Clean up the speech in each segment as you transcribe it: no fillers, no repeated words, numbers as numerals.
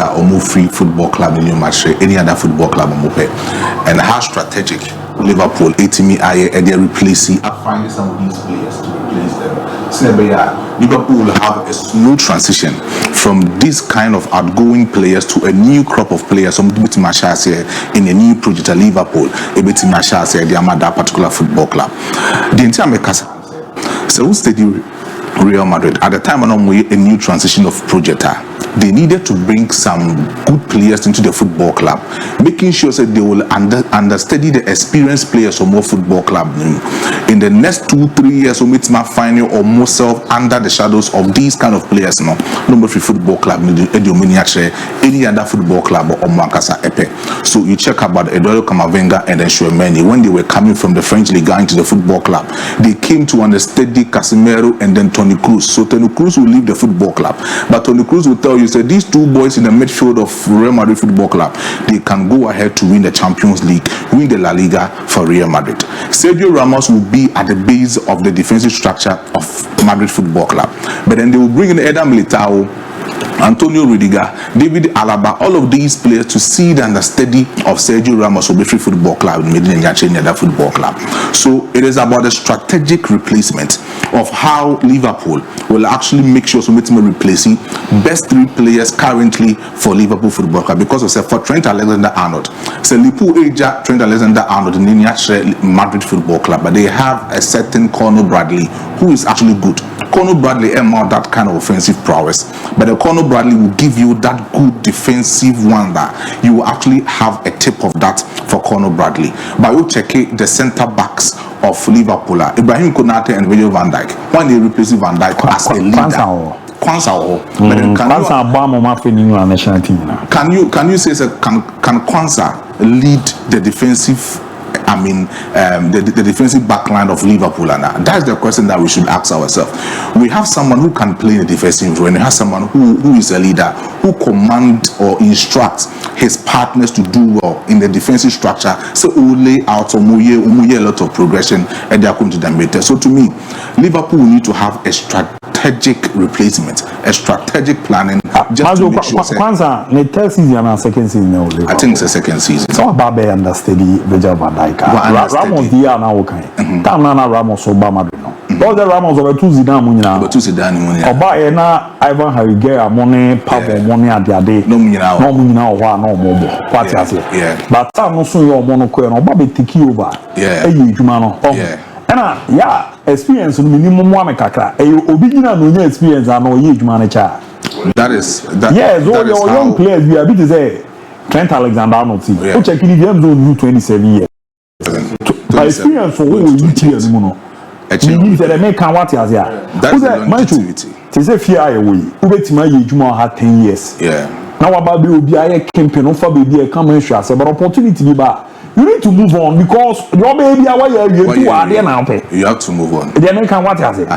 Manchester or MON-FRI football club in MON-FRI, any other football club in MOPE, and how strategic Liverpool, ATMI, and they're replacing, finding some of these players to replace them. So, Liverpool will have a smooth transition from this kind of outgoing players to a new crop of players. Some in a new project at Liverpool, that particular football club. The entire Mekasa, so who study Real Madrid at the time when a new transition of project. They needed to bring some good players into the football club, making sure that they will understudy the experienced players of more football club. In the next 2-3 years, we might find or more self under the shadows of these kind of players. No MON-FRI football club, any other football club or Makasa Epe. So you check about Eduardo Camavinga and then Chouameni when they were coming from the French League into the football club. They came to understudy Casemiro and then Toni Kroos. So Toni Kroos will leave the football club, but Toni Kroos will tell you. Said these two boys in the midfield of Real Madrid Football Club, they can go ahead to win the Champions League, win the La Liga for Real Madrid. Sergio Ramos will be at the base of the defensive structure of Madrid Football Club, but then they will bring in Eder Militao, Antonio Rudiger, David Alaba, all of these players to see the understudy of Sergio Ramos of MON-FRI Football Club, Medina Football Club. So it is about the strategic replacement of how Liverpool will actually make sure to replacing best 3 players currently for Liverpool Football Club, because of for Trent Alexander-Arnold. So Liverpool agent Trent Alexander-Arnold in Madrid Football Club, but they have a certain Conor Bradley who is actually good. Conor Bradley amount that kind of offensive prowess, but the Conor Bradley will give you that good defensive one that you will actually have a tip of that for Conor Bradley. But you check the centre backs of Liverpool, Ibrahim Konate and Virgil van Dijk. When they replace Van Dijk as a leader. Can you say can Kwanzaa lead the defensive? The defensive backline of Liverpool, and that's the question that we should ask ourselves. We have someone who can play in the defensive role, and we have someone who is a leader, who commands or instructs his partners to do well in the defensive structure. So we lay out a lot of progression, and they are going to the So to me, Liverpool will need to have a strategic replacement, a strategic planning. Just to make sure. The third season and second season. I think it's the second season. So about understudy Virgil van Dijk. Ramos dia na okay. Tamna Ramos Obama no. All the Ramos over two Zidane munyina. Over two Zidane munyina. Oba e na Ivan Harigera money Pablo money ade. No munyina. No munyina o wa no mobo. What ase. Yeah. But tam no so yo mono ko no oba be take over. Yeah. Eyi adwuma no. Yeah. Na ya experience no minimum mo amekakra. E obi gina no nya experience ano ye adwuma no cha. That is that. Yes, all your young players we are bit to say Trent Alexander-Arnold team. Who check in the zone 27 years. By experience for who you tears mono. Meaning that make can what is here. That's the longevity. To say fear away. Who bet my age more had 10 years. Yeah. Now about will be a campaign of baby come and show but opportunity be back. You need to move on because your baby away you are there now. You have to move on. They make can what is it.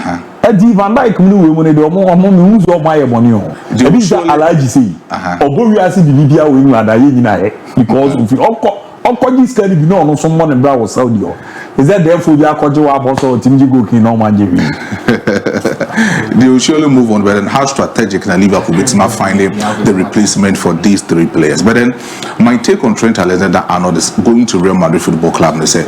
Eddie Van Dijk knew when they do more moves or my money. The visa allergy say. Or go you see the media wing because if you Okoji study be no someone in Bravo Saudi. Is that therefore you are Kojiwa also Timji Goki no Manjiri? They will surely move on, but then how strategic can Liverpool it's not finding the replacement for these 3 players. But then my take on Trent Alexander-Arnold is going to Real Madrid Football Club, and they say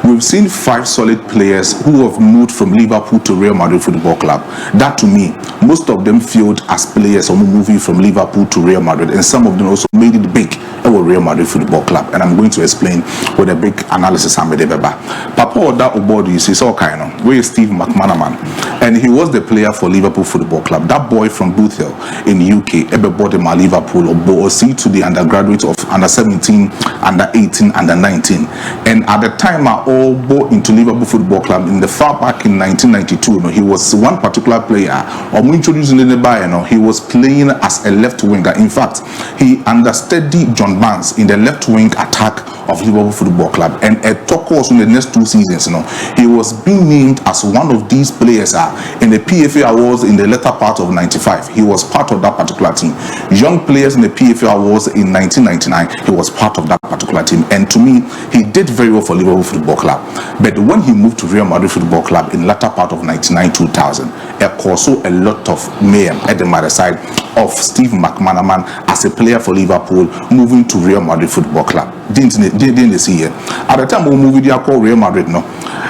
we've seen 5 solid players who have moved from Liverpool to Real Madrid Football Club. That to me, most of them failed as players or moving from Liverpool to Real Madrid, and some of them also made it big at Real Madrid Football Club. And I'm going to explain with a big analysis I'm made about. Papa Oda Obodi is all kind of where Steve McManaman, and he was the player for Liverpool Football Club. That boy from Booth Hill in UK ever bought him a Liverpool or see to the undergraduates of under 17, under 18, under 19. And at the time I all bought into Liverpool Football Club in the far back in 1992. He was one particular player or introducing in the Bayern. He was playing as a left winger. In fact, he understudied John Barnes in the left wing attack of Liverpool Football Club, and at talk also in the next 2 seasons, he was being named as one of these players in the PFA Awards in the latter part of 95. He was part of that particular team. Young players in the PFA Awards in 1999, he was part of that particular team, and to me, he did very well for Liverpool Football Club. But when he moved to Real Madrid Football Club in latter part of 99-2000, a caused a lot of mayhem at the Madrid side of Steve McManaman as a player for Liverpool moving to Real Madrid Football Club. Didn't they see here? At the time we moved there called Real Madrid, no,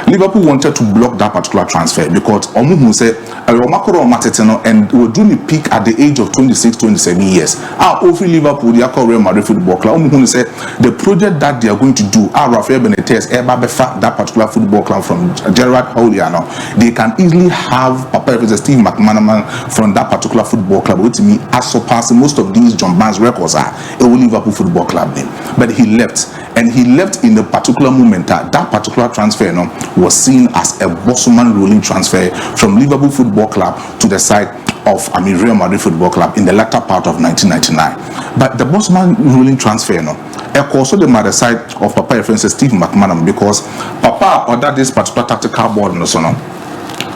Liverpool wanted to block that particular transfer because Omuhu said and were doing the peak at the age of 26-27 years. Over Liverpool, they are called Real Madrid Football Club. Omuhu said the project that they are going to do, Rafael Benitez, that particular football club from Gerard Houllier, they can easily have Papa Steve McManaman from that particular football club, which to me as surpassing most of these John Barnes records are a Liverpool Football Club name. But he left, and he left in the particular moment that particular transfer was seen as a Bosman ruling transfer from Liverpool Football Club to the side of Real Madrid Football Club in the latter part of 1999. But the Bosman ruling transfer, also the Madrid side of Papa Francis Steve McManaman, because Papa ordered this particular tactical board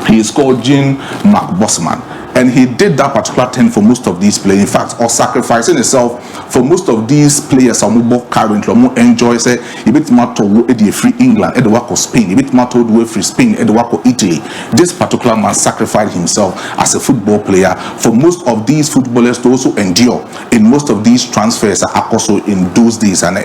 he is called Jean McBosman, and he did that particular thing for most of these players. In fact, or sacrificing himself for most of these players. Currently, enjoy say a bit more to free England, at the work of Spain, a bit more to free Spain, at the work of Italy. This particular man sacrificed himself as a football player for most of these footballers to also endure in most of these transfers. Are also in those days and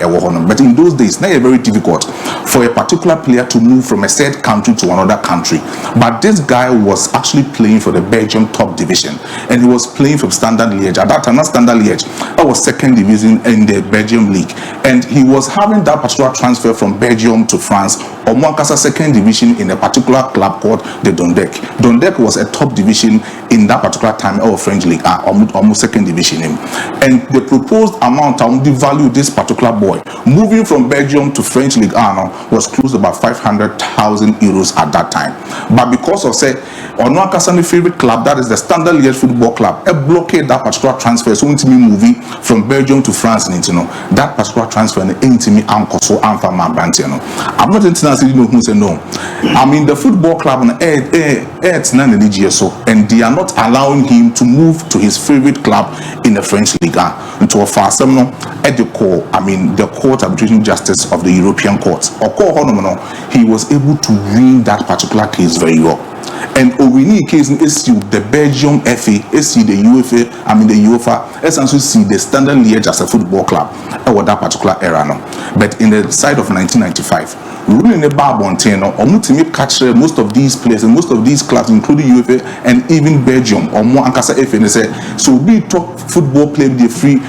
but in those days, now it's very difficult for a particular player to move from a said country to another country. But this guy was actually playing for the Belgium top division, and he was playing from Standard Liège. At that time, not Standard Liège, that was second division in the Belgium league, and he was having that particular transfer from Belgium to France, or Moncasa second division in a particular club called the Dondek. Dondek was a top division in that particular time of French league, almost second division. And the proposed amount of the value of this particular boy moving from Belgium to French league was close to about 500,000 euros at that time. But because of say Onuakasa's favorite club, that is the Standard Liège Football Club, a blockade that particular transfer. So into me moving from Belgium to France, that particular transfer into me I'm not international who say no. The football club and they are not allowing him to move to his favorite club in the French league. And to offer some at the core, the Court of Arbitration Justice of the European Courts, or he was able to win that particular case very well. And Owini case issued the Belgium FA, issued the UEFA, the UEFA, essentially see the Standard Liège as a football club over that particular era. But in the side of 1995, ruling the Barbonteno, or Mutimi catch most of these players and most of these clubs, including UEFA and even Belgium, or more Ankasa FA, and they say, so we talk football play the free.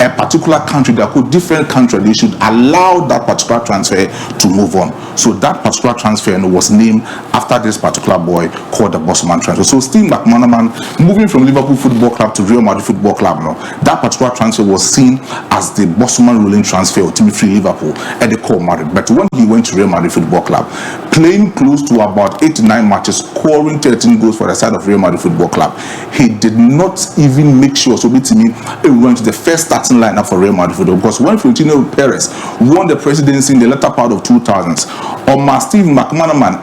A particular country, that could different country, they should allow that particular transfer to move on. So that particular transfer was named after this particular boy called the Bosman transfer. So Steve McManaman moving from Liverpool Football Club to Real Madrid Football Club, that particular transfer was seen as the Bosman ruling transfer to free Liverpool at the core Madrid. But when he went to Real Madrid Football Club, playing close to about 8 to 9 matches, scoring 13 goals for the side of Real Madrid Football Club, he did not even make sure. So to me, he went to the first start lineup for Real Madrid Football, because when Florentino Perez won the presidency in the latter part of 2000s, Steve McManaman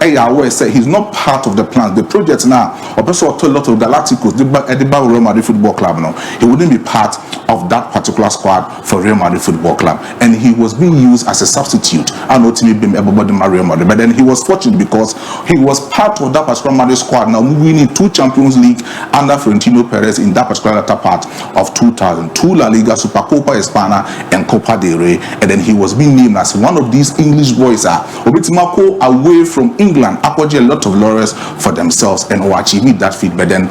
said he's not part of the plans, the project now. Also told a lot of Galacticos, the Real Madrid Football Club he wouldn't be part of that particular squad for Real Madrid Football Club, and he was being used as a substitute. And ultimately everybody Real Madrid, but then he was fortunate because he was part of that particular Madrid squad now winning 2 Champions League under Florentino Perez in that particular latter part of 2000, 2 La Liga, Supercopa España, and Copa del Rey. And then he was being named as one of these English boys Obitimako away from England, acquired a lot of laurels for themselves and achieve that feat. But then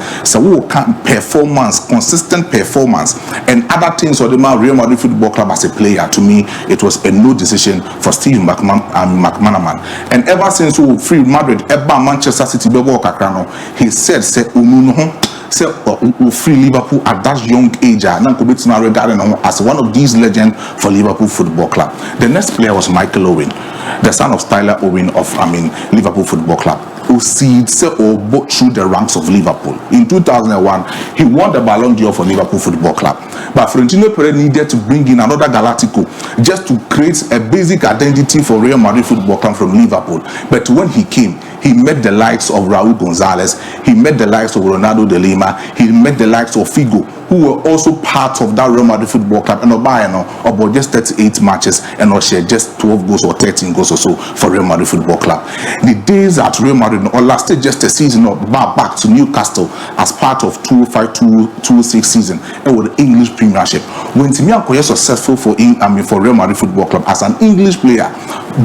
performance, consistent performance, and other things for the Real Madrid Football Club as a player, to me it was a no decision for Steve McManaman. And ever since we free Madrid, Manchester City, he said free Liverpool at that young age, as one of these legends for Liverpool Football Club. The next player was Michael Owen, the son of Tyler Owen of Liverpool Football Club, who seeds or both through the ranks of Liverpool. In 2001, he won the Ballon d'Or for Liverpool Football Club. But Florentino Perez needed to bring in another Galactico just to create a basic identity for Real Madrid Football Club from Liverpool. But when he came, he met the likes of Raul Gonzalez, he met the likes of Ronaldo de Lima, he met the likes of Figo, who were also part of that Real Madrid Football Club, and about just 38 matches and shared just 12 goals or 13 goals or so for Real Madrid Football Club. The days at Real Madrid lasted just a season back to Newcastle as part of 2005-2006 season and with the English Premiership. When Timmy was successful for Real Madrid Football Club as an English player,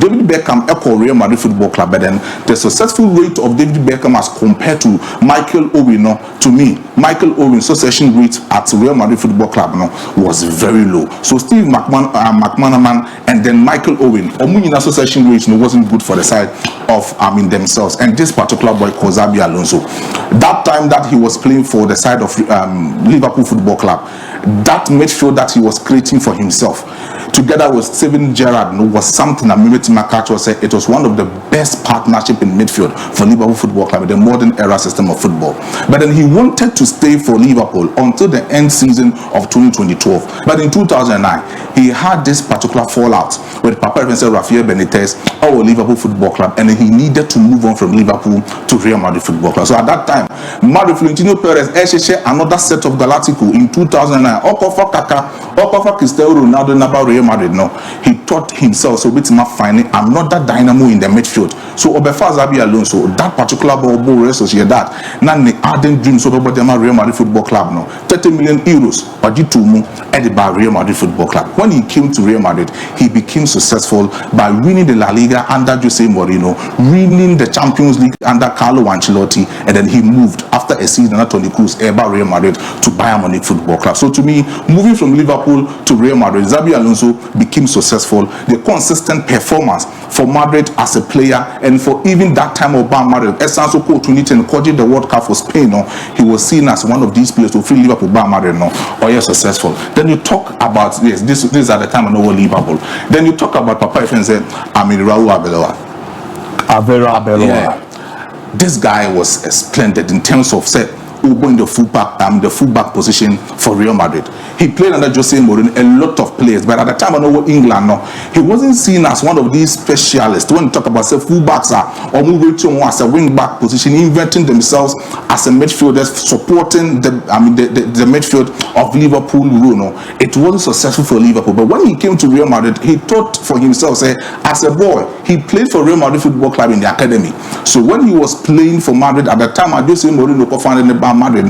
David Beckham echoed Real Madrid Football Club, but then the successful rate of David Beckham as compared to Michael Owen, to me, Michael Owen's succession rate at Real Madrid Football Club was very low. So Steve McManaman and then Michael Owen, Omunina succession rate wasn't good for the side of themselves. And this particular boy, Xabi Alonso, that time that he was playing for the side of Liverpool Football Club, that midfield that he was creating for himself, together with Steven Gerrard, was something that Mehmet Makacho said it was one of the best partnership in midfield for Liverpool Football Club in the modern era system of football. But then he wanted to stay for Liverpool until the end season of 2012. But in 2009, he had this particular fallout with Papa Rafael Benitez, our Liverpool Football Club, and he needed to move on from Liverpool to Real Madrid Football Club. So at that time, Mario Florentino Perez another set of Galactico in 2009. Okofa Kaka, Okofa Cristiano Ronaldo, about Real Madrid. No, he taught himself so bit finding another dynamo in the midfield. So Obefa Xabi Alonso, that particular ball associate that. Now the ardent dreams of Real Madrid Football Club. No, 30 million euros or at Real Madrid Football Club. When he came to Real Madrid, he became successful by winning the La Liga under Jose Mourinho, winning the Champions League under Carlo Ancelotti, and then he moved after a season at Toni Kroos about Real Madrid to Bayern Munich Football Club. So to me, moving from Liverpool to Real Madrid, Xabi Alonso became successful. The consistent performance for Madrid as a player, and for even that time of Bayern Madrid, Esanso opportunity and coaching the World Cup for Spain, he was seen as one of these players to free Liverpool Bayern Madrid, or you're successful. Then you talk about this at the time of Liverpool. Then you talk about Papa Efense, Raul Arbeloa. Yeah. This guy was splendid in terms of in the fullback position for Real Madrid. He played under Jose Mourinho a lot of players, but at the time of England, he wasn't seen as one of these specialists. When you talk about fullbacks or moving to as a wing back position, inventing themselves as a midfielder, supporting the midfield of Liverpool. It wasn't successful for Liverpool. But when he came to Real Madrid, he thought for himself. As a boy, he played for Real Madrid Football Club in the academy. So when he was playing for Madrid at the time, Jose Mourinho co-founded the Madrid,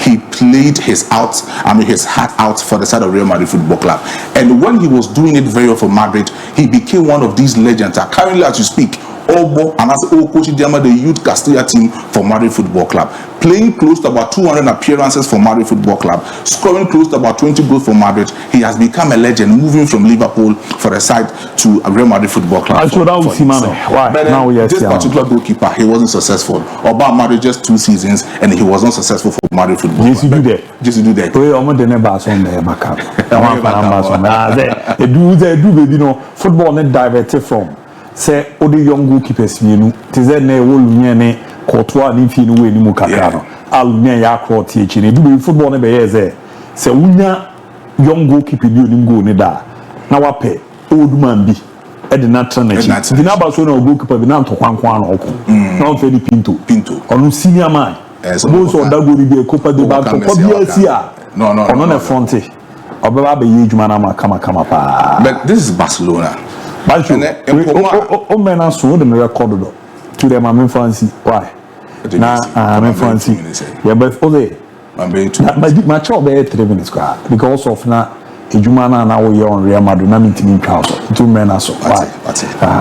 he played his heart out for the side of Real Madrid Football Club. And when he was doing it very well for Madrid, he became one of these legends. Currently, as you speak, Obo and as coach the youth Castilla team for Madrid Football Club, playing close to about 200 appearances for Madrid Football Club, scoring close to about 20 goals for Madrid. He has become a legend, moving from Liverpool for the side to Real Madrid Football Club. But this particular goalkeeper, he wasn't successful. About Madrid just 2 seasons, and he was not successful for Madrid Football Club. Just do that. Football not diverted from. Say odi young goalkeepers mienu tize na ewolunya ne kotoa ni fi no we ni mu kakra no alunya ya kroti echi ne du football ne be yeze se wunya young goalkeeper bi onim goal ne da na wape old man bi e de na trana echi di na ba so na goalkeeper bi na ntokwankwan na oko na on fe di pinto onu senior man most of that goal be Copa de Banco no on the front obeba be yejuma na kama pa. But this is Barcelona. But you men are so the record to them. I'm fancy. Why? Nah, I'm fancy. Yeah, but Ole, my child be 3 minutes because of na Ejumana now we on Real Madrid. Na meeting crowd. 2 men are so. Why?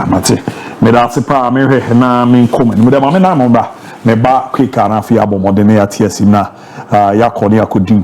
Mate. Me that's pa me na me comment. Me dem na momba. Me ba quick na fi abo modern ya TS na ya koni akodi